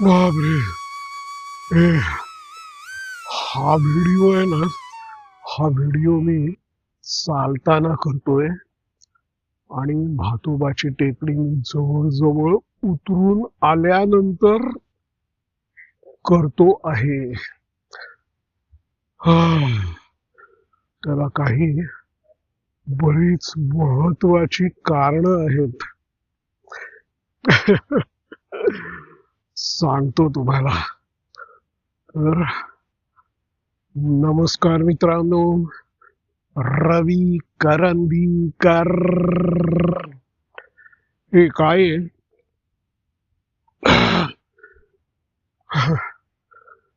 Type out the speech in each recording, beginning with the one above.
बापरे. ए, हा व्हिडिओ आहे ना, हा व्हिडिओ मी चालताना करतोय आणि भातोबाची टेकडी जवळजवळ उतरून आल्यानंतर करतो आहे. त्याला काही बरीच महत्वाची कारण आहेत. सांगतो तुम्हाला. तर नमस्कार मित्रांनो, रवी करंदीकर. हे काय आहे?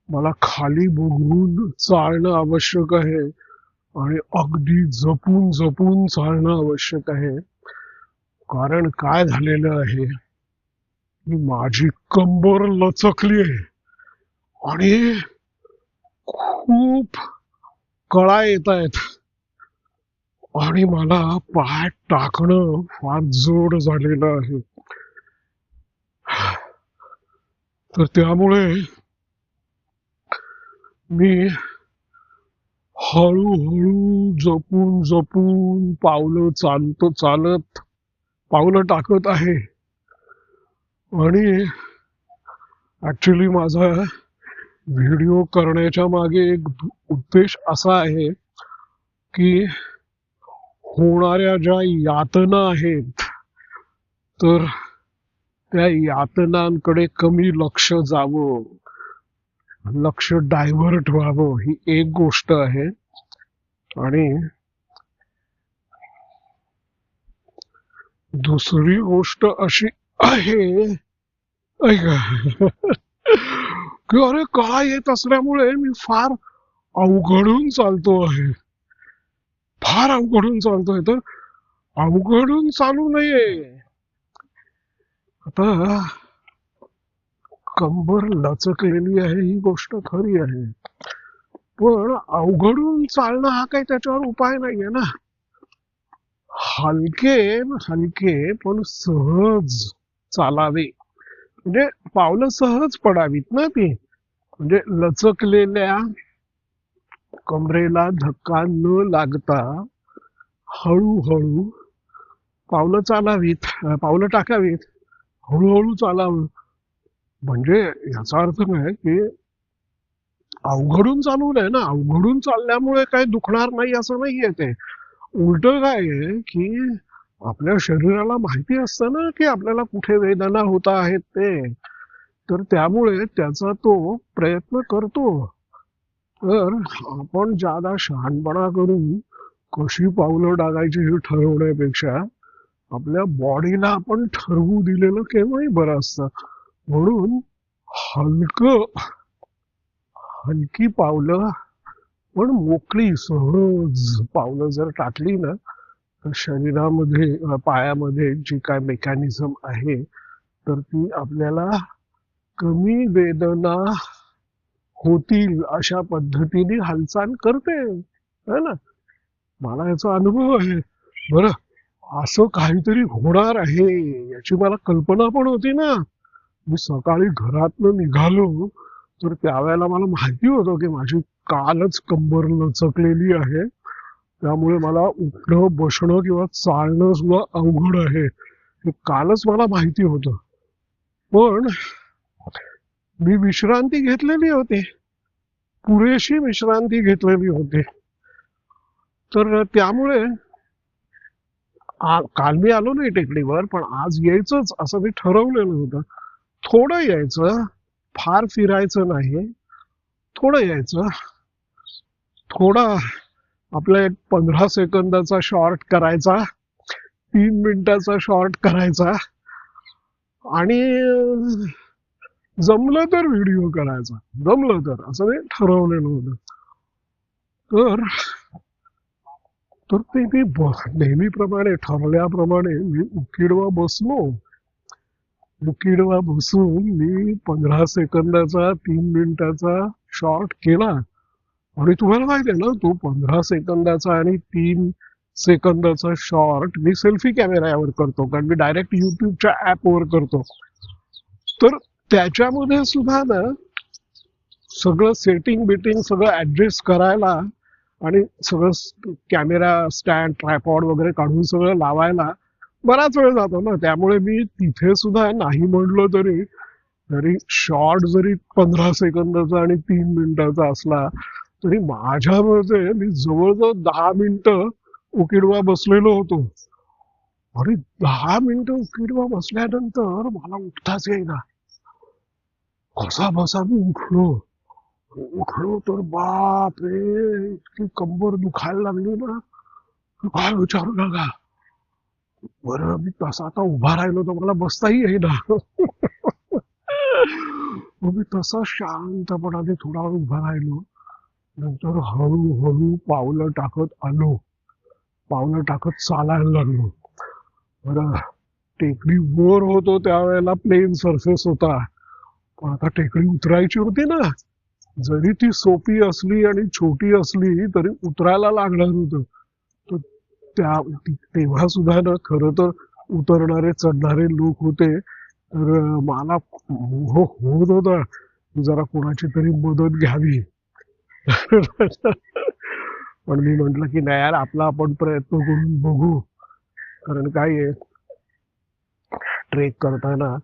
मला खाली बघून चालणं आवश्यक आहे आणि अगदी जपून जपून चालणं आवश्यक आहे. कारण काय झालेलं आहे, माझी कंबर लचकली आहे आणि खूप कळा येत आहेत आणि मला पाय टाकणं फार जड झालेलं आहे. तर त्यामुळे मी हळूहळू जपून जपून चालत पावलं टाकत आहे. आणि ऍक्च्युली माझा व्हिडिओ करण्याच्या मागे एक उद्देश असा आहे की होणाऱ्या ज्या यातना आहेत, तर त्या यातनांकडे कमी लक्ष जावं, लक्ष डायव्हर्ट व्हावं, ही एक गोष्ट आहे. आणि दुसरी गोष्ट अशी आहे ऐका की अरे काय येत असल्यामुळे मी फार अवघडून चालतो आहे, फार अवघडून चालतोय. तर अवघडून चालू नये. आता कंबर लचकलेली आहे ही गोष्ट खरी आहे, पण अवघडून चालणं हा काही त्याच्यावर उपाय नाहीये ना. हलके हलके पण सहज चालावे, म्हणजे पावलं सहज पडावीत ना ती. म्हणजे लचकलेल्या कमरेला धक्का न लागता हळूहळू पावलं टाकावीत, हळूहळू चालावं. म्हणजे याचा अर्थ नाही की अवघडून चालू नये ना. अवघडून चालल्यामुळे काही दुखणार नाही असं नाहीये. ते उलट काय आहे की आपल्या शरीराला माहिती असतं ना की आपल्याला कुठे वेदना होत आहेत ते, तर त्यामुळे त्याचा तो प्रयत्न करतो. तर आपण ज्यादा शहाणपणा करून कशी पावलं टाकायची हे ठरवण्यापेक्षा आपल्या बॉडीला आपण ठरवू दिलेलं केव्हाही बरं असतं. म्हणून हलकी पावलं पण मोकळी सहज पावलं जर टाकली ना, तर शरीरामध्ये पायामध्ये जी काय मेकॅनिझम आहे, तर ती आपल्याला कमी वेदना होतील अशा पद्धतीने हालचाल करते, है ना. मला याचा अनुभव आहे. बरं, असं काहीतरी होणार आहे याची मला कल्पना पण होती ना. मी सकाळी घरातनं निघालो तर त्यावेळेला मला माहिती होतं की माझी कालच कंबर लचकलेली आहे, त्यामुळे मला उठणं बसणं किंवा चालणं सुद्धा अवघड आहे, हे कालच मला माहिती होतं. पण मी विश्रांती घेतलेली होती, पुरेशी विश्रांती घेतलेली होती. तर त्यामुळे काल मी आलो नाही टेकडीवर, पण आज यायचंच असं मी ठरवलेलं होतं. थोडं यायचं, फार फिरायचं नाही, थोडं यायचं, थोडा आपला एक 15 सेकंदाचा शॉर्ट करायचा, 3 मिनिटाचा शॉर्ट करायचा, आणि जमलं तर व्हिडिओ करायचा, जमलं तर, असं मी ठरवलेलं होतं. तर तर ते मी नेहमीप्रमाणे ठरल्याप्रमाणे मी उकिडवा बसून मी 15 सेकंदाचा 3 मिनिटाचा शॉर्ट केला. आणि तुम्हाला माहिती आहे ना, तो 15 सेकंदाचा आणि 3 सेकंदाचा शॉर्ट मी सेल्फी कॅमेऱ्यावर करतो, कारण मी डायरेक्ट युट्यूबच्या ऍपवर करतो. तर त्याच्यामध्ये सुद्धा ना सगळं सेटिंग बिटिंग सगळं ऍडजस्ट करायला आणि सगळं कॅमेरा स्टँड ट्रायपॉड वगैरे काढून सगळं लावायला बराच वेळ जातो ना. त्यामुळे मी तिथे सुद्धा नाही म्हणलं तरी तरी शॉर्ट जरी 15 सेकंदाचा आणि 3 मिनिटाचा असला तरी माझ्या मते मी जवळजवळ 10 मिनिटं उकिडवा बसलेलो होतो. अरे 10 मिनिटं उकिडवा बसल्यानंतर मला उठताच येईना. कसा बसा मी उठलो. उठलो तर बाप रे, इतकी कंबर दुखायला लागली ना, काय विचारू नका. बरं मी तसा आता उभा राहिलो तर मला बसताही येईना. मग मी तसा शांतपणाने थोडा वेळ उभा राहिलो. नंतर हळूहळू पावलं टाकत आलो. पावलं टाकत चालायला लागलो. बरं टेकडी वर होतो त्यावेळेला प्लेन सरफेस होता, पण आता टेकडी उतरायची होती ना. जरी ती सोपी असली आणि छोटी असली तरी उतरायला लागणार होतं. तर तेव्हा सुद्धा ना खरं तर उतरणारे चढणारे लोक होते. तर मला मोह होत होता की जरा कोणाची तरी मदत घ्यावी. पण मी म्हंटल की नाही यार, आपला आपण प्रयत्न करून बघू. कारण काय आहे, ट्रेक करताना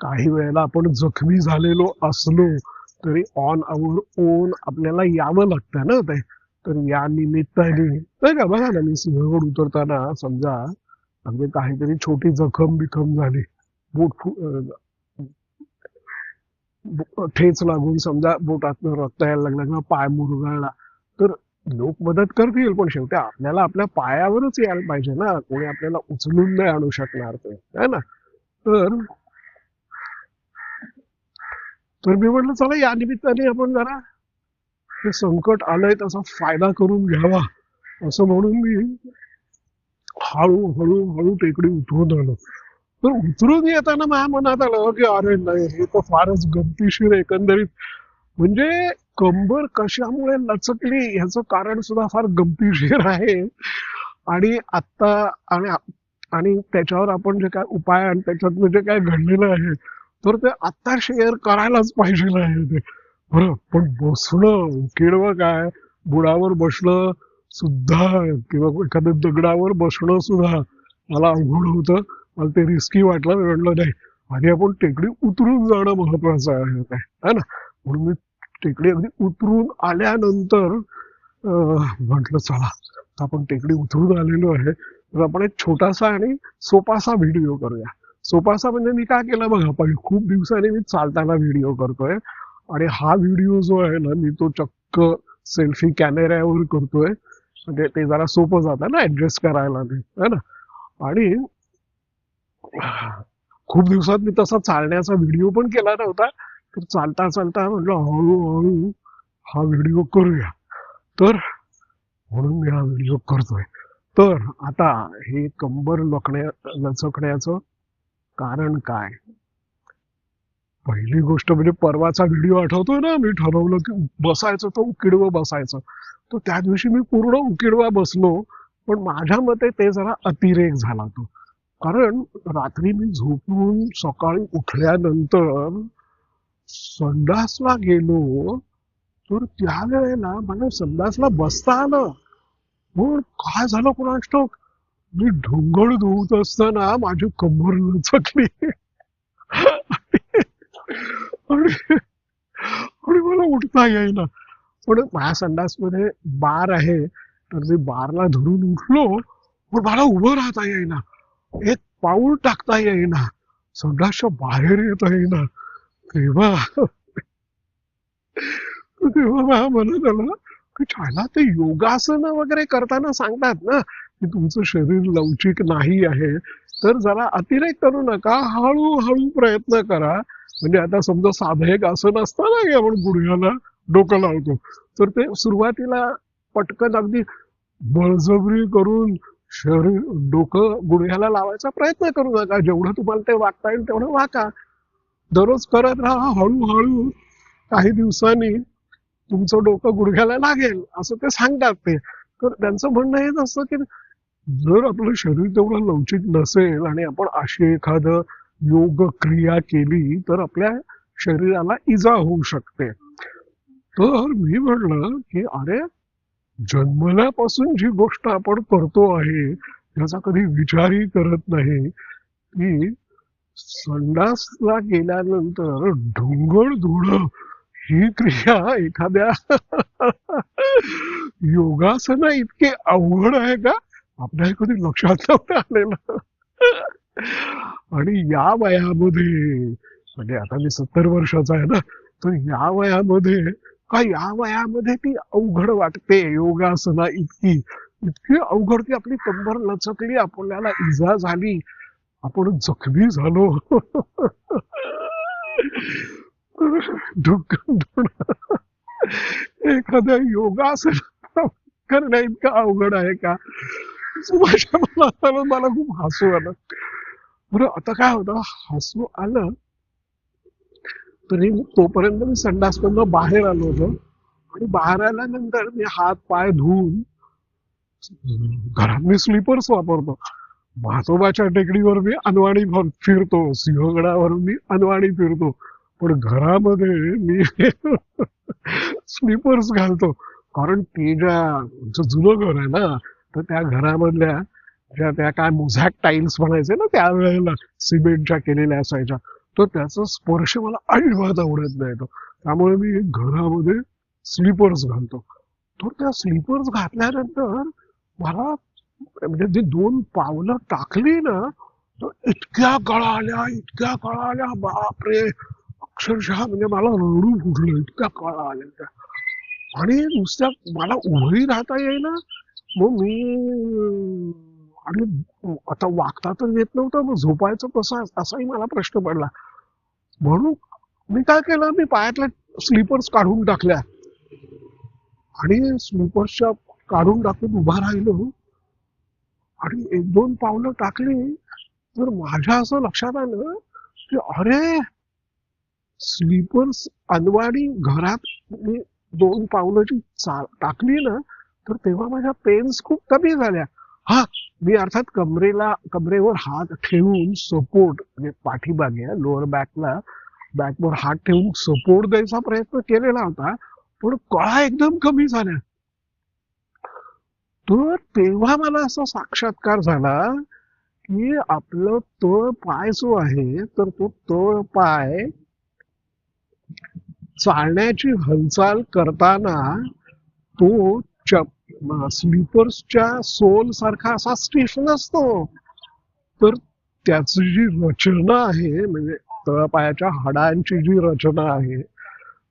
काही वेळेला आपण जखमी झालेलो असलो तरी ऑन आवर ओन आपल्याला यावं लागतं ना ते. तर या निमित्ताने नाही का, बघा ना मी सिंहगड उतरताना समजा अगदी काहीतरी छोटी जखम बिखम झाली, ठेच लागून समजा बोटातनं रक्त यायला लागलं किंवा पाय मुरगळला, तर लोक मदत करतील, पण शेवटी आपल्याला आपल्या पायावरच यायला पाहिजे ना. कोणी आपल्याला उचलून नाही आणू शकणार ते, है ना. तर तर मी म्हटलं चला या निमित्ताने आपण जरा हे संकट आलंय त्याचा फायदा करून घ्यावा, असं म्हणून मी हळूहळू हळू टेकडी उतरून आलो. तर उतरून येताना माझ्या मनात आलं की अरे नाही, हे तर फारच गमतीशीर एकंदरीत. म्हणजे कंबर कशामुळे लचकली ह्याचं कारण सुद्धा फार गमतीशीर आहे. आणि आता आणि आणि त्याच्यावर आपण जे काय उपाय आणि त्याच्यात जे काय घडलेलं आहे तर ते आत्ता शेअर करायलाच पाहिजे आहे ते. बरं पण बसणं किडवं काय, बुडावर बसणं सुद्धा किंवा एखाद्या दगडावर बसणं सुद्धा मला अवघड होतं. मला ते रिस्की वाटलं. मी म्हटलं नाही, आधी आपण टेकडी उतरून जाणं महत्वाचं आहे काय, है ना. म्हणून मी टेकडी अगदी उतरून आल्यानंतर म्हटलं चला आता आपण टेकडी उतरून आलेलो आहे तर आपण एक छोटासा आणि सोपासा व्हिडिओ करूया. सोपासा म्हणजे मी काय केलं बघा, पण खूप दिवसांनी मी चालताना व्हिडिओ करतोय आणि हा व्हिडिओ जो आहे ना मी तो चक्क सेल्फी कॅमेऱ्यावर करतोय. म्हणजे ते जरा सोपं जातं ना ऍडजस्ट करायला ते, है ना. आणि खूप दिवसात मी तसा चालण्याचा व्हिडिओ पण केला नव्हता. तर चालता चालता म्हटलं हळूहळू हा व्हिडिओ करूया. तर म्हणून मी हा व्हिडिओ करतोय. तर आता हे कंबर लचकण्याचं कारण काय. पहिली गोष्ट म्हणजे परवाचा व्हिडिओ आठवतोय ना, मी ठरवलं की बसायचं तर उकिडवं बसायचं. तर त्या दिवशी मी पूर्ण उकिडवा बसलो, पण माझ्या मते ते जरा अतिरेक झाला तो. कारण रात्री मी झोपून सकाळी उठल्यानंतर संडासला गेलो तर त्यावेळेला मला संडासला बसता आलं, पण काय झालं कोणास ठाऊक, मी ढोंगळ धुवत असताना माझी कंबर लचकली. आणि आणि मला उठता येईना. पण माझ्या संडासमध्ये बार आहे तर मी बारला धरून उठलो, पण मला उभं राहता येईना, एक पाऊल टाकता येईना, संडासच्या बाहेर येता येईना. तेव्हा तेव्हा माझ्या मनात आलं की छायला ते योगासन वगैरे करताना सांगतात ना की तुमचं शरीर लवचिक नाही आहे तर जरा अतिरेक करू नका, हळूहळू प्रयत्न करा. म्हणजे आता समजा साधं एक आसन असतं ना की आपण गुडघ्याला डोकं लावतो, तर ते सुरुवातीला पटकन अगदी बळजबरी करून शरीर डोकं गुडघ्याला लावायचा प्रयत्न करू नका. जेवढं तुम्हाला ते वागता येईल तेवढं वाका. दररोज करत राहा. हळूहळू काही दिवसांनी तुमचं डोकं गुडघ्याला लागेल असं ते सांगतात ते. तर त्यांचं म्हणणं हेच असतं की जर आपलं शरीर तेवढं लवचिक नसेल आणि आपण अशी एखादं योग क्रिया केली तर आपल्या शरीराला इजा होऊ शकते. तर मी म्हणलं की अरे, जन्मल्यापासून जी गोष्ट आपण करतो आहे याचा कधी विचारही करत नाही की संडासला गेल्यानंतर ढुंगळ धुणं ही क्रिया एखाद्या योगासना इतके अवघड आहे का? आपल्या कधी लक्षात नव्हतं आलेलं. आणि या वयामध्ये, म्हणजे आता मी 70 वर्षाचा आहे ना, तर या वयामध्ये, या वयामध्ये ती अवघड वाटते योगासना इतकी इतकी अवघड की आपली कंबर लचकली, आपल्याला इजा झाली, आपण जखमी झालो. एखाद्या योगासन करणं इतकं अवघड आहे का? माझ्या मनात आलं, मला खूप हसू आलं. बरं आता काय होतं, हसू आलं तरी तोपर्यंत मी संडासमधनं बाहेर आलो होतो. आणि बाहेर आल्यानंतर मी हात पाय धुवून, घरात मी स्लीपर्स वापरतो. म्हातोबाच्या टेकडीवर मी अनवाणी फिरतो, सिंहगडावरून मी अनवाणी फिरतो, पण घरामध्ये मी स्लीपर्स घालतो. कारण ते जे जुनं घर आहे ना, तर त्या घरामधल्या त्या काय मोझॅक टाईल्स म्हणायचे ना त्यावेळेला, सिमेंटच्या केलेल्या असायच्या, तर त्याचा स्पर्श मला अजिबात आवडत नाही. तो त्यामुळे मी घरामध्ये स्लीपर्स घालतो. तर त्या स्लीपर्स घातल्यानंतर मला, म्हणजे जे 2 पावलं टाकली ना, तर इतक्या गळाल्या, इतक्या गळाल्या, बापरे, अक्षरशः म्हणजे मला रडू फुटलं, इतक्या गळाल्या त्या. आणि नुसत्या मला उभंही राहता येईना. मग मी, आणि आता वागता तर येत नव्हतं, मग झोपायचं कसं असाही मला प्रश्न पडला. म्हणून मी काय केलं, मी पायातल्या स्लीपर्स काढून टाकल्या आणि स्लीपर्सच्या काढून टाकून उभा राहिलो आणि 1-2 पावलं टाकली, तर माझ्या असं लक्षात आलं की अरे, स्लीपर्स अनवाणी घरात मी 2 पावलं जी टाकली ना, तर तेव्हा माझ्या पेन्स खूप कमी झाल्या. हा, मी अर्थात कमरेवर हात ठेवून सपोर्ट, म्हणजे पाठीमागे लोअर बॅकवर हात ठेवून सपोर्ट द्यायचा प्रयत्न केलेला होता, पण कळा एकदम कमी झाल्या. तर तेव्हा मला असा साक्षात्कार झाला की आपलं तळ पाय जो आहे, तर तो तळ पाय चालण्याची हालचाल करताना तो स्लीपर्सच्या सोल सारखा असा स्टिफ नसतो. तर त्याची जी रचना आहे, म्हणजे तळपायाच्या हाडांची जी रचना आहे,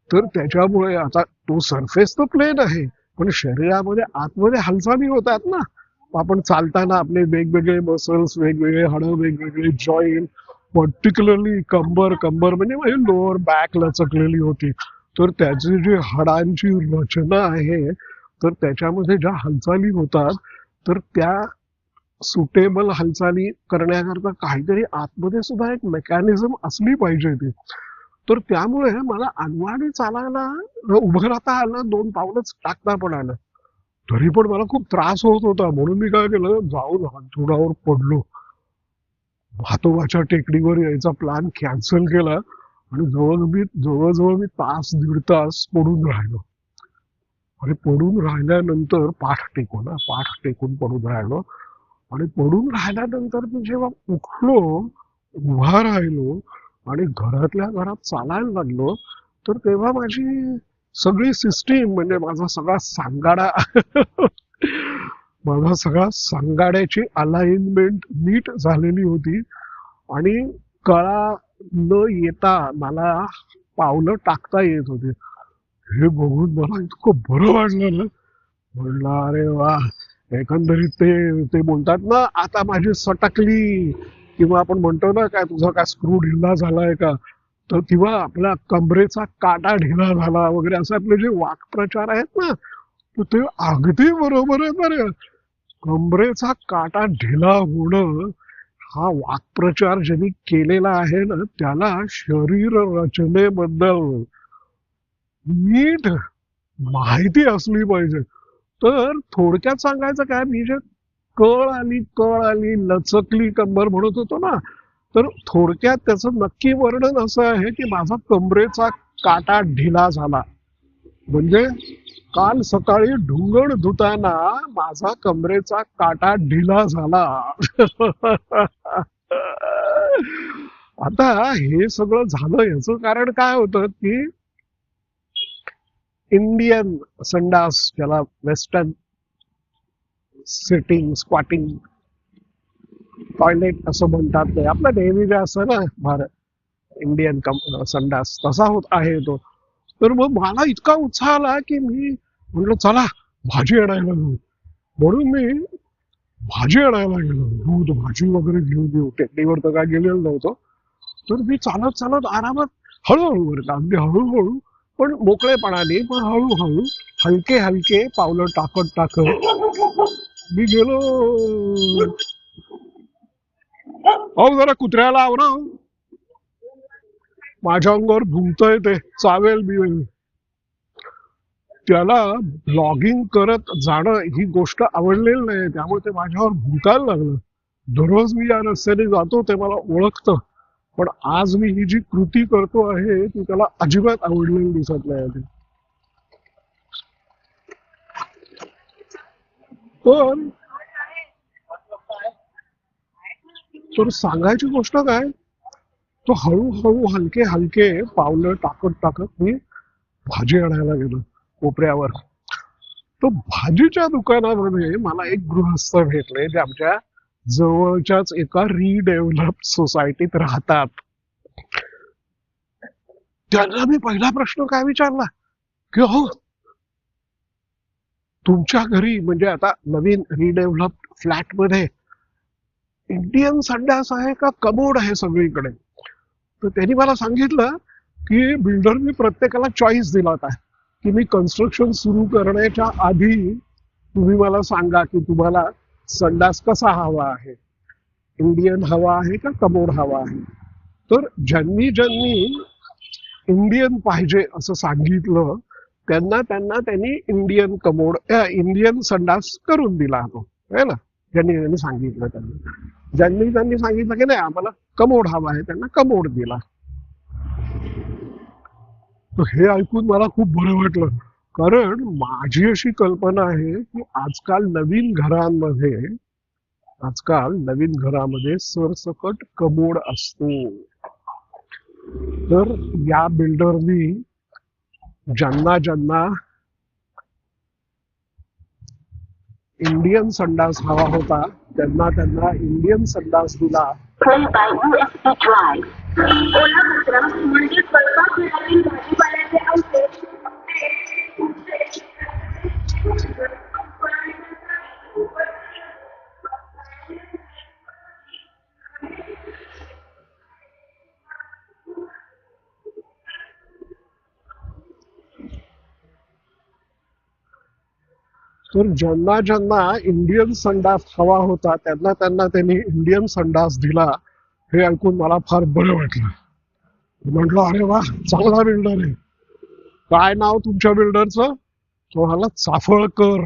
तर त्याच्यामुळे आता तो सरफेस तर प्लेन आहे, पण शरीरामध्ये आतमध्ये हालचाली होतात ना. आपण चालताना आपले वेगवेगळे मसल्स, वेगवेगळे हाडं, वेगवेगळे जॉईंट, पर्टिक्युलरली कंबर म्हणजे माझी लोअर बॅक लचकलेली होती. तर त्याची जी हाडांची रचना आहे, तर त्याच्यामध्ये ज्या हालचाली होतात, तर त्या सुटेबल हालचाली करण्याकरता काहीतरी आतमध्ये सुद्धा एक मेकॅनिझम असली पाहिजे ती. तर त्यामुळे मला अनवाणी चालायला, उभं राहता आलं, 2 पावलंच टाकता पण आलं. तरी पण मला खूप त्रास होत होता, म्हणून मी काय केलं, जाऊन अंथरुणावर पडलो. भातोबाच्या टेकडीवर यायचा प्लॅन कॅन्सल केला आणि जवळजवळ मी तास 1.5 तास पडून राहिलो. आणि पडून राहिल्यानंतर पाठ टेकून पडून राहिलो. आणि पडून राहिल्यानंतर मी जेव्हा उठलो, उभा राहिलो आणि घरातल्या घरात चालायला लागलो, तर तेव्हा माझी सगळी सिस्टीम, म्हणजे माझा सगळा सांगाड्याची अलाइनमेंट नीट झालेली होती. आणि कळा न येता मला पावलं टाकता येत होते. हे बघून मला इतकं बरं वाटलं ना. म्हणलं अरे वा, एकंदरीत ते बोलतात ना, आता माझी सटकली, किंवा आपण म्हणतो ना, काय तुझा काय स्क्रू ढिला झालाय का, तर किंवा आपला कमरेचा काटा ढिला झाला वगैरे, असे आपले जे वाक्प्रचार आहेत ना, तर ते अगदी बरोबर आहे बरं. कमरेचा काटा ढिला होणं हा वाक्प्रचार ज्यांनी केलेला आहे ना, त्याला शरीर रचनेबद्दल नीट माहिती असली पाहिजे. तर थोडक्यात सांगायचं काय, मी जे कळ आली लचकली कंबर म्हणत होतो ना, तर थोडक्यात त्याचं नक्की वर्णन असं आहे की माझा कमरेचा काटा ढिला झाला. म्हणजे काल सकाळी ढुंगण धुताना माझा कमरेचा काटा ढिला झाला. आता हे सगळं झालं याचं कारण काय होतं की इंडियन संडास, ज्याला वेस्टर्न सिटिंग स्क्वॉटिंग टॉयलेट असं म्हणतात, ते आपलं नेहमी जे असतं ना भारत इंडियन संडास, तसा होत आहे तो. तर मग मला इतका उत्साह आला की मी म्हटलं चला भाजी आणायला जाऊ. म्हणून मी भाजी आणायला गेलो, दूध भाजी वगैरे घेऊन येऊ. टेकडीवर तर काय गेलेलो नव्हतो. तर मी चालत चालत आरामात हळूहळू बरं का, अगदी हळूहळू पण मोकळेपणाने, पण हळूहळू हलके हलके पावलं टाकत टाकत मी गेलो. अहो जरा कुत्र्याला आवरा, माझ्या अंगावर भुंकतय ते, चावेल बिवेल. त्याला ब्लॉगिंग करत जाणं ही गोष्ट आवडलेली नाही, त्यामुळे ते माझ्यावर भुंकायला लागलं. दररोज मी या रस्त्याने जातो, ते मला ओळखतं, पण आज मी ही जी कृती करतो आहे ती त्याला अजिबात आवडलेली दिसत नाही. पण तर सांगायची गोष्ट काय, तो हळूहळू हलके हलके पावलं टाकत टाकत मी भाजी आणायला गेलो कोपऱ्यावर. तो भाजीच्या दुकानामध्ये मला एक गृहस्थ भेटले जे आमच्या जवळच्याच एका रिडेव्हलप सोसायटीत राहतात. त्यांना मी पहिला प्रश्न काय विचारला की हो तुमच्या घरी, म्हणजे आता नवीन रिडेव्हलप फ्लॅट मध्ये इंडियन संडास आहे का कमोड आहे सगळीकडे? तर त्यांनी मला सांगितलं की बिल्डरनी प्रत्येकाला चॉईस दिला होता की मी कन्स्ट्रक्शन सुरू करण्याच्या आधी तुम्ही मला सांगा की तुम्हाला संडास कसा हवा आहे, इंडियन हवा आहे का कमोड हवा आहे. तर ज्यांनी ज्यांनी इंडियन पाहिजे असं सांगितलं त्यांना त्यांनी इंडियन कमोड इंडियन संडास करून दिला तो आहे ना. ज्यांनी ज्यांनी सांगितलं ज्यांनी सांगितलं की नाही आम्हाला कमोड हवा आहे त्यांना कमोड दिला. तर हे ऐकून मला खूप बरं वाटलं, कारण माझी अशी कल्पना आहे की आजकाल नवीन घरामध्ये सरसकट कमोड असतो. तर या बिल्डरनी ज्यांना ज्यांना इंडियन संडास हवा होता त्यांना इंडियन संडास दिला. तर ज्यांना ज्यांना इंडियन संडास हवा होता त्यांना त्यांनी इंडियन संडास दिला. हे ऐकून मला फार बरं वाटलं. म्हटलं अरे वा, चांगला बिल्डर आहे. काय नाव तुमच्या बिल्डरचं? तो म्हणाला चाफळकर.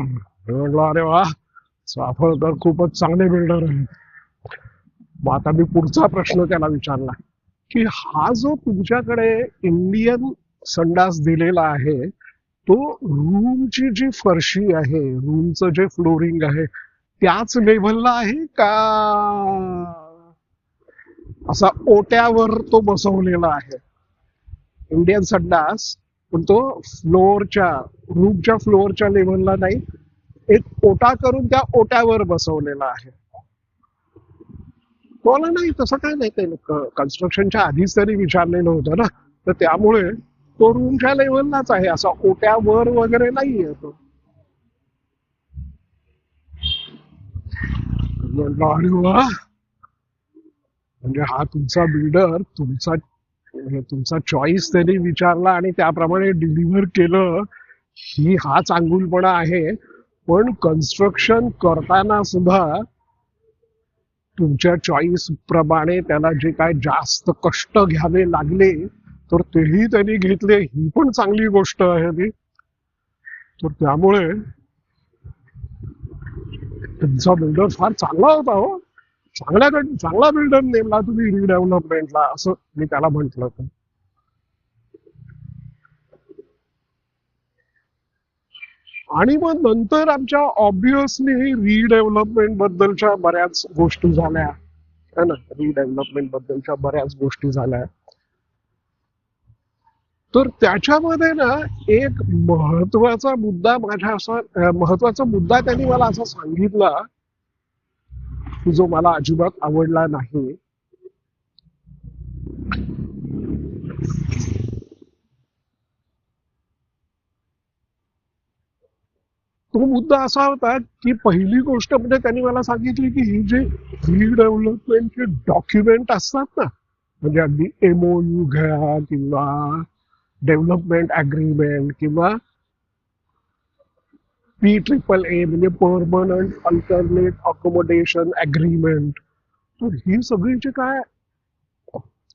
म्हटलं अरे वा, चाफळकर खूपच चांगले बिल्डर आहे. मग आता मी पुढचा प्रश्न त्याला विचारला की हा जो तुमच्याकडे इंडियन संडास दिलेला आहे तो रूमची जी फरशी आहे, रूमचं जे फ्लोरिंग आहे त्याच लेव्हलला आहे का असा ओट्यावर तो बसवलेला आहे? इंडियन संडास पण तो रूमच्या फ्लोअरच्या लेव्हलला नाही, एक ओटा करून त्या ओट्यावर बसवलेला आहे. बोला नाही तसं काय नाही, ते कन्स्ट्रक्शनच्या आधीच त्यांनी विचारलेलं होतं ना, तर त्यामुळे तो रूमच्या लेव्हललाच आहे, असा ओट्यावर वगैरे नाहीये तो. म्हटलं अरे वा, म्हणजे हा तुमचा बिल्डर तुमचा चॉईस त्यांनी विचारला आणि त्याप्रमाणे डिलिव्हर केलं, हा चांगुलपणा आहे. पण कन्स्ट्रक्शन करताना सुद्धा तुमच्या चॉईस प्रमाणे त्याला जे काय जास्त कष्ट घ्यावे लागले तर तेही त्यांनी घेतले, ही पण चांगली गोष्ट आहे ती. तर त्यामुळे तुमचा बिल्डर फार चांगला होता हो, चांगला बिल्डर नेमला तुम्ही रिडेव्हलपमेंटला, असं मी त्याला म्हंटल होतं. आणि मग नंतर आमच्या ऑब्विसली रिडेव्हलपमेंट बद्दलच्या बऱ्याच गोष्टी झाल्या है ना, रिडेव्हलपमेंट बद्दलच्या बऱ्याच गोष्टी झाल्या. तर त्याच्यामध्ये ना एक महत्वाचा मुद्दा त्यांनी मला असा सांगितला की जो मला अजिबात आवडला नाही. तो मुद्दा असा होता की पहिली गोष्ट म्हणजे त्यांनी मला सांगितली की ही जे रिडेव्हलपमेंटचे डॉक्युमेंट असतात ना, म्हणजे अगदी एमओयू घ्या किंवा डेव्हलपमेंट अग्रीमेंट किंवा PAAA म्हणजे परमनंट अल्टरनेट अकोमोडेशन अग्रीमेंट, तर ही सगळी जे काय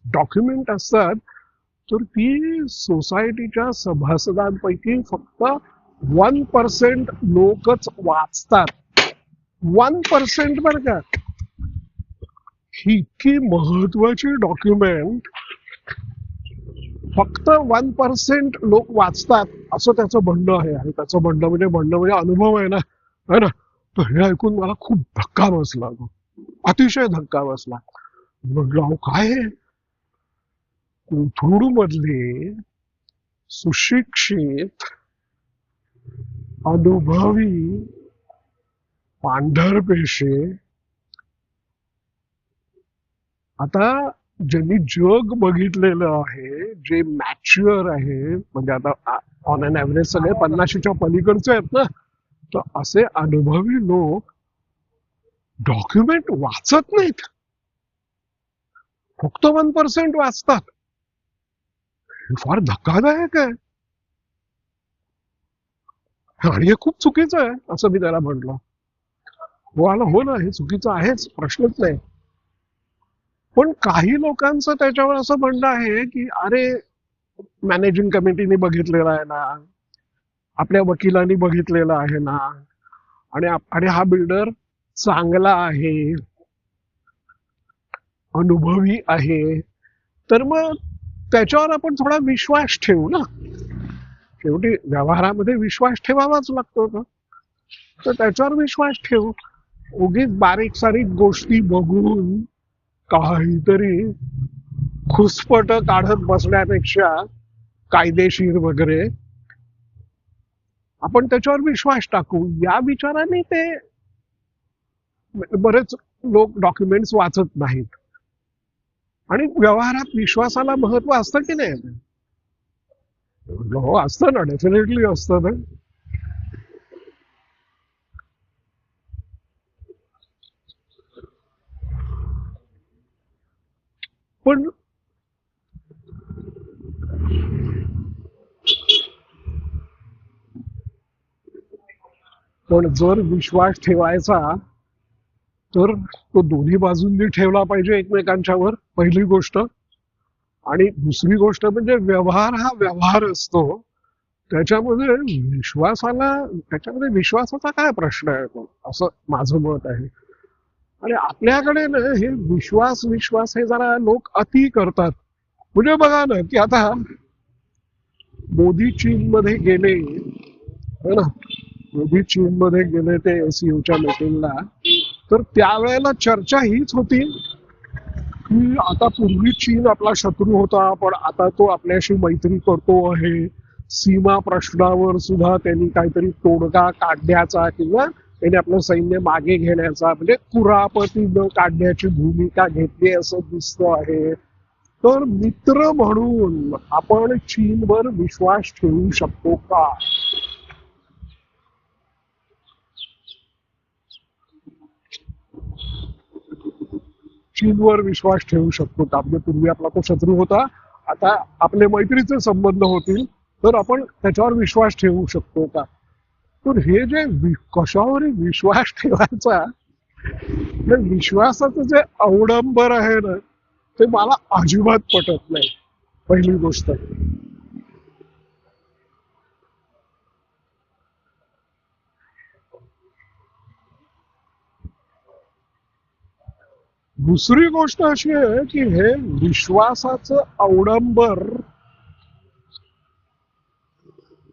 डॉक्युमेंट असतात तर ती सोसायटीच्या सभासदांपैकी फक्त 1% लोकच वाचतात. 1% बरं का. ही इतकी महत्वाची डॉक्युमेंट फक्त 1% लोक वाचतात असं त्याचं म्हणणं आहे. आणि त्याचं म्हणणं म्हणजे अनुभव आहे ना. तर हे ऐकून मला खूप धक्का बसला, अतिशय धक्का बसला. म्हटलं अहो काय कोथरूड मधले सुशिक्षित अनुभवी पांढरपेशे, आता ज्यांनी जग बघितलेलं आहे, जे मॅच्युअर आहे, म्हणजे आता ऑन अन ॲव्हरेज सगळे 50च्या पलीकडचे आहेत ना, तर असे अनुभवी लोक डॉक्युमेंट वाचत नाहीत, फक्त 1% वाचतात. हे फार धक्कादायक आहे आणि हे खूप चुकीचं आहे असं मी त्याला म्हटलं. हो ना, हे चुकीचं आहेच, प्रश्नच नाही. पण काही लोकांचं त्याच्यावर असं म्हणणं आहे की अरे मॅनेजिंग कमिटीने बघितलेला आहे ना, आपल्या वकिलांनी बघितलेला आहे ना, आणि हा बिल्डर चांगला आहे, अनुभवी आहे, तर मग त्याच्यावर आपण थोडा विश्वास ठेवू ना. शेवटी व्यवहारामध्ये विश्वास ठेवावाच लागतो ना, तर त्याच्यावर विश्वास ठेवू. उगीच बारीक सारीक गोष्टी बघून काहीतरी खुसपट काढत बसण्यापेक्षा कायदेशीर वगैरे आपण त्याच्यावर विश्वास टाकू या विचाराने ते बरेच लोक डॉक्युमेंट्स वाचत नाहीत. आणि व्यवहारात विश्वासाला महत्व असतं की नाही? हो असतं ना, डेफिनेटली असतं ना. पण जर विश्वास ठेवायचा तर तो दोन्ही बाजूंनी ठेवला पाहिजे एकमेकांच्यावर, पहिली गोष्ट. आणि दुसरी गोष्ट म्हणजे व्यवहार हा व्यवहार असतो, त्याच्यामध्ये विश्वासाचा काय प्रश्न आहे तो, असं माझं मत आहे. आणि आपल्याकडे ना हे विश्वास हे जरा लोक अति करतात. म्हणजे बघा ना की आता मोदी चीनमध्ये गेले है ना, मोदी चीनमध्ये गेले ते SCOच्या मीटिंगला, तर त्यावेळेला चर्चा हीच होती की आता पूर्वी चीन आपला शत्रू होता, पण आता तो आपल्याशी मैत्री करतो आहे, सीमा प्रश्नावर सुद्धा त्यांनी काहीतरी तोडगा काढण्याचा किंवा त्यांनी आपलं सैन्य मागे घेण्याचा, म्हणजे कुरापती न काढण्याची भूमिका घेतली असं दिसतं आहे. तर मित्र म्हणून आपण चीनवर विश्वास ठेवू शकतो का? चीनवर विश्वास ठेवू शकतो का? म्हणजे पूर्वी आपला तो शत्रू होता, आता आपले मैत्रीचे संबंध होतील, तर आपण त्याच्यावर विश्वास ठेवू शकतो का? तर हे जे कशावर विश्वास ठेवायचा, विश्वासाचं जे अवडंबर आहे ना, ते मला अजिबात पटत नाही, पहिली गोष्ट. दुसरी गोष्ट अशी आहे की हे विश्वासाचं अवडंबर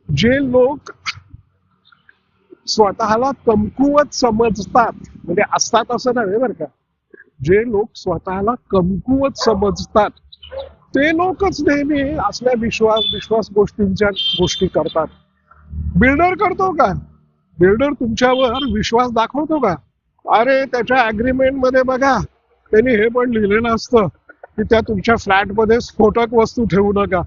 जे लोक स्वतःला कमकुवत समजतात, म्हणजे असतात असं नव्हे बरं का, जे लोक स्वतःला कमकुवत समजतात ते लोकच नेहमी असल्या विश्वास विश्वास गोष्टींच्या गोष्टी करतात. बिल्डर करतो का? बिल्डर तुमच्यावर विश्वास दाखवतो का? अरे त्याच्या अग्रीमेंट मध्ये बघा, त्यांनी हे पण लिहिलेलं असतं की त्या तुमच्या फ्लॅटमध्ये स्फोटक वस्तू ठेवू नका.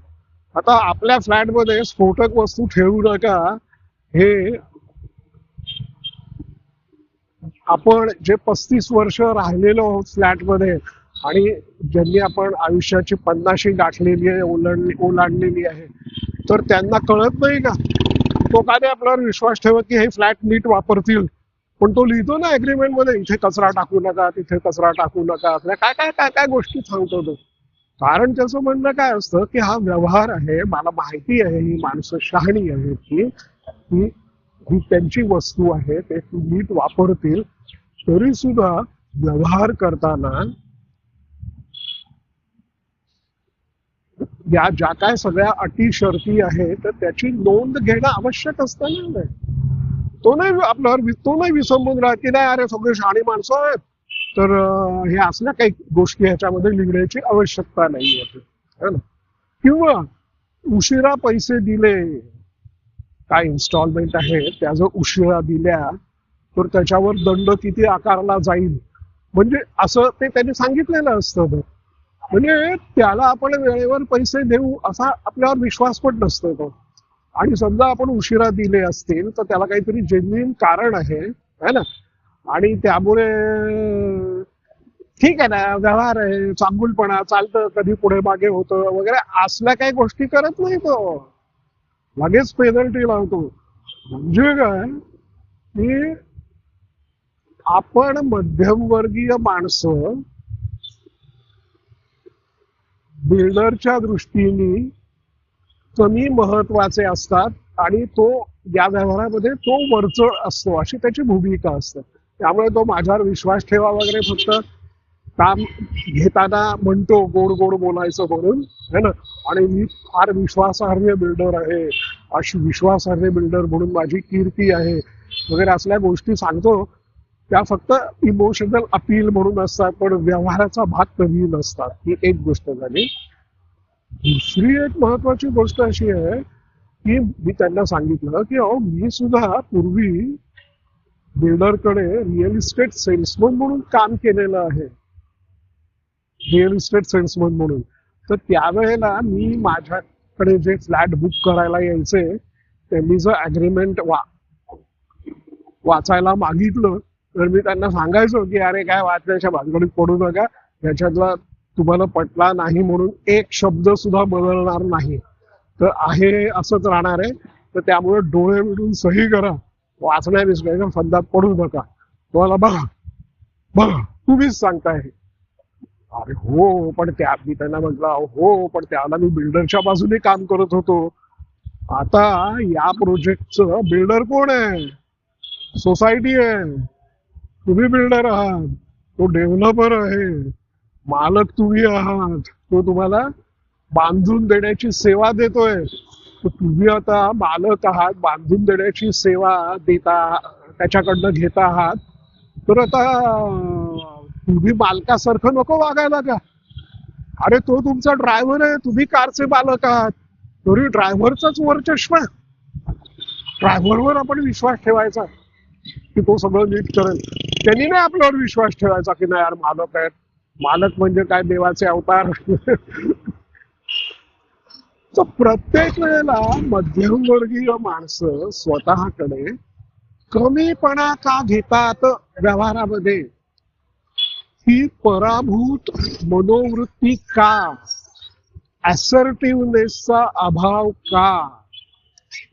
आता आपल्या फ्लॅटमध्ये स्फोटक वस्तू ठेवू नका हे आपण जे 35 वर्ष राहिलेलो आहोत फ्लॅटमध्ये आणि ज्यांनी आपण आयुष्याची 50शी गाठलेली आहे, ओलांडलेली आहे, तर त्यांना कळत नाही का? तो का नाही आपल्यावर विश्वास ठेवत की हे फ्लॅट नीट वापरतील? पण तो लिहितो ना अग्रीमेंट मध्ये, इथे कचरा टाकू नका, तिथे कचरा टाकू नका, आपल्या काय काय काय काय गोष्टी सांगतो तो. कारण त्याचं म्हणणं काय असतं की हा व्यवहार आहे, मला माहिती आहे ही माणसं शहाणी आहेत की ही ही त्यांची वस्तू आहे, ते नीट वापरतील. तरी सुद्धा व्यवहार करताना या ज्या काय सगळ्या अटी शर्ती आहेत तर त्याची नोंद घेणं आवश्यक असतं ना. तो नाही आपल्यावर तो नाही विसंबून राहत की नाही अरे सगळे शहाणी माणसं आहेत तर हे असल्या काही गोष्टी ह्याच्यामध्ये लिहिण्याची आवश्यकता नाही आहे, है ना? किंवा उशिरा पैसे दिले, काय इन्स्टॉलमेंट आहे त्या जर उशिरा दिल्या तर त्याच्यावर दंड किती आकारला जाईल, म्हणजे असं ते त्यांनी सांगितलेलं असतं. म्हणजे त्याला आपण वेळेवर पैसे देऊ असा आपल्यावर विश्वास पण नसतो तो. आणि समजा आपण उशिरा दिले असतील तर त्याला काहीतरी जेन्युइन कारण आहे, है ना? आणि त्यामुळे ठीक आहे ना, व्यवहार आहे, चांगुलपणा चालतं, कधी पुढे मागे होतं वगैरे, असल्या काही गोष्टी करत नाही तो, लगेच पेनल्टी लावतो. म्हणजे काय की आपण मध्यमवर्गीय माणसं बिल्डरच्या दृष्टीने कमी महत्वाचे असतात आणि तो या व्यवहारामध्ये तो वरचढ असतो अशी त्याची भूमिका असते. त्यामुळे तो माझ्यावर विश्वास ठेवा वगैरे फक्त काम घेताना म्हणतो गोड गोड बोलायचं म्हणून, है ना? आणि मी फार विश्वासार्ह बिल्डर आहे, अशी विश्वासार्ह बिल्डर म्हणून माझी कीर्ती आहे वगैरे असल्या गोष्टी सांगतो, त्या फक्त इमोशनल अपील म्हणून असतात, पण व्यवहाराचा भाग कधी नसतात. ही एक गोष्ट झाली. दुसरी एक महत्वाची गोष्ट अशी आहे की मी त्यांना सांगितलं की अहो मी सुद्धा पूर्वी बिल्डरकडे रिअल इस्टेट सेल्समन म्हणून काम केलेलं आहे, रिअल इस्टेट सेल्समन म्हणून. तर त्यावेळेला मी माझ्याकडे जे फ्लॅट बुक करायला यायचे त्यांनी जर अग्रीमेंट वाचायला मागितलं तर मी त्यांना सांगायचो की अरे काय वाचण्याच्या भानगडीत पडू नका, याच्यातला तुम्हाला पटला नाही म्हणून एक शब्द सुद्धा बदलणार नाही, तर आहे असंच राहणार आहे, तर त्यामुळे डोळे मिळून सही करा, वाचण्या विसण्याच्या फंदात पडू नका, तुम्हाला बघा बघा तुम्हीच सांगताय. अरे हो पण त्या मी त्यांना म्हटलं हो पण त्याला मी बिल्डरच्या बाजूने काम करत होतो. आता या प्रोजेक्टचं बिल्डर कोण आहे? सोसायटी आहे. तुम्ही बिल्डर आहात, तो डेव्हलपर आहे, मालक तुम्ही आहात, तो तुम्हाला बांधून देण्याची सेवा देतोय. तर तुम्ही आता मालक आहात, बांधून देण्याची सेवा देता त्याच्याकडनं घेता आहात, तर आता तुम्ही मालकासारखं नको वागायला का? अरे तो तुमचा ड्रायव्हर आहे, तुम्ही कारचे मालक आहात, तरी ड्रायव्हरचाच वर्चस्व, ड्रायव्हरवर आपण विश्वास ठेवायचा की तो सगळं नीट करेल. त्यांनी नाही आपल्यावर विश्वास ठेवायचा की नाही यार मालक आहेत, मालक म्हणजे काय देवाचे अवतार. तर प्रत्येक वेळेला मध्यमवर्गीय माणसं स्वतःकडे कमीपणा का घेतात व्यवहारामध्ये, ही पराभूत मनोवृत्ती का, असर्टिव्हनेसचा अभाव का,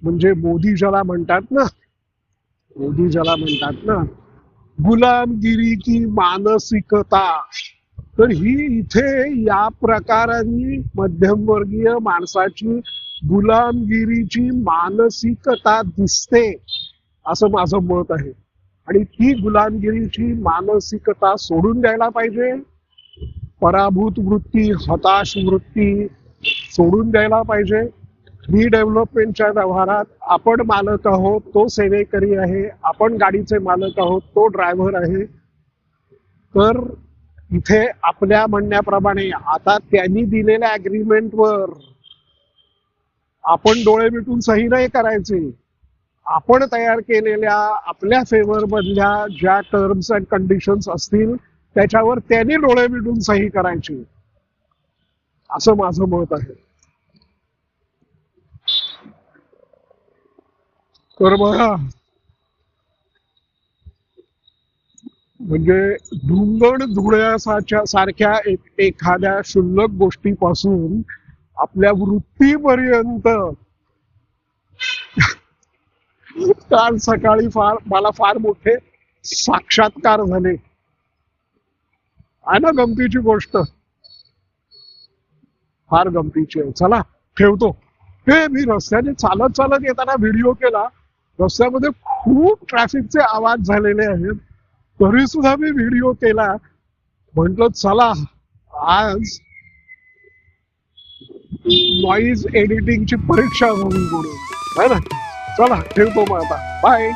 म्हणजे मोदी ज्याला म्हणतात ना, मोदी ज्याला म्हणतात ना गुलामगिरीची मानसिकता, तर ही इथे या प्रकाराने मध्यमवर्गीय माणसाची गुलामगिरीची मानसिकता दिसते असं माझं मत आहे. आणि ती गुलामगिरीची मानसिकता सोडून द्यायला पाहिजे पराभूत वृत्ती, हताश वृत्ती सोडून द्यायला पाहिजे. मी डेव्हलपमेंटच्या व्यवहारात आपण मालक आहोत, तो सेवेकरी आहे, आपण गाडीचे मालक आहोत, तो ड्रायव्हर आहे. तर इथे आपल्या म्हणण्याप्रमाणे आता त्यांनी दिलेल्या अग्रीमेंटवर आपण डोळे मिटून सही नाही करायची. आपण तयार केलेल्या आपल्या फेवर मधल्या ज्या टर्म्स अँड कंडिशन्स असतील त्याच्यावर त्यांनी डोळे मिटून सही करायची, असं माझं मत आहे. तर बघा, म्हणजे धुंगण धुळ्यासाच्या सारख्या एखाद्या क्षुल्लक गोष्टीपासून आपल्या वृत्तीपर्यंत काल सकाळी मला फार मोठे साक्षात्कार झाले. आहे ना गमतीची गोष्ट, फार गमतीची आहे. चला ठेवतो. हे मी रस्त्याने चालत चालत येताना व्हिडिओ केला. रस्त्यामध्ये खूप ट्रॅफिकचे आवाज झालेले आहेत, तरी सुद्धा मी व्हिडिओ केला. म्हटलं चला आज नॉईज एडिटिंगची परीक्षा होऊन म्हणून, है ना. चला ठेवतो मग आता. बाय.